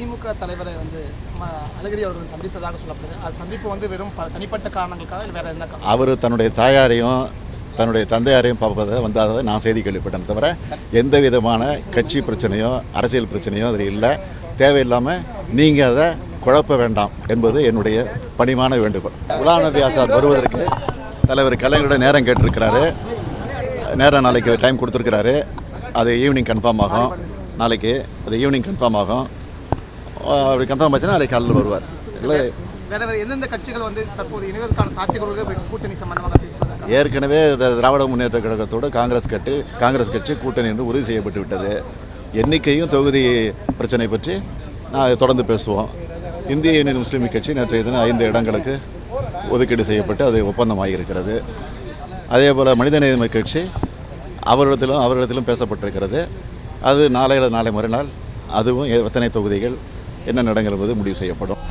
திமுக தலைவரை அழகிரி அவர்கள் சந்தித்ததாக சொல்லப்படுது. அது சந்திப்பு வெறும் தனிப்பட்ட காரணங்களுக்காக இல்லை வேற என்ன? அவர் தன்னுடைய தாயாரையும் தன்னுடைய தந்தையாரையும் பார்ப்பதை அதை நான் செய்தி கேள்விப்பட்டேன். தவிர எந்த விதமான கட்சி பிரச்சனையோ அரசியல் பிரச்சனையோ அதில் இல்லை. தேவையில்லாமல் நீங்கள் அதை குழப்ப வேண்டாம் என்பது என்னுடைய பணிவான வேண்டுகோள். குலாம் நபி ஆசாத் வருவதற்கு தலைவர் கலைஞரோட நேரம் கேட்டிருக்கிறாரு. நேரம் நாளைக்கு டைம் கொடுத்துருக்கிறாரு. அது ஈவினிங் கன்ஃபார்ம் ஆகும். நாளைக்கு அது ஈவினிங் கன்ஃபார்ம் ஆகும். அப்படி கன்ஃபார்ம் ஆச்சுன்னா நாளைக்கு காலையில் வருவார். இல்லை வேற எந்தெந்த கட்சிகள் தற்போது இணைவதற்கான சாத்தியக்கூறுகள் கூட்டணி சம்பந்தமாக பேசுவாங்க? ஏற்கனவே திராவிட முன்னேற்ற கழகத்தோடு காங்கிரஸ் கட்சி கூட்டணி என்று உறுதி செய்யப்பட்டு விட்டது. எண்ணிக்கையும் தொகுதி பிரச்சனை பற்றி நான் தொடர்ந்து பேசுவோம். இந்திய யூனியன் முஸ்லீம் லீக் கட்சி நேற்றைய தினம் 5 இடங்களுக்கு ஒதுக்கீடு செய்யப்பட்டு அது ஒப்பந்தமாகியிருக்கிறது. அதே போல் மனிதநேய கட்சி அவரிடத்திலும் பேசப்பட்டிருக்கிறது. அது நாளை மறுநாள் அதுவும் எத்தனை தொகுதிகள் என்ன நடங்கள் என்பது முடிவு செய்யப்படும்.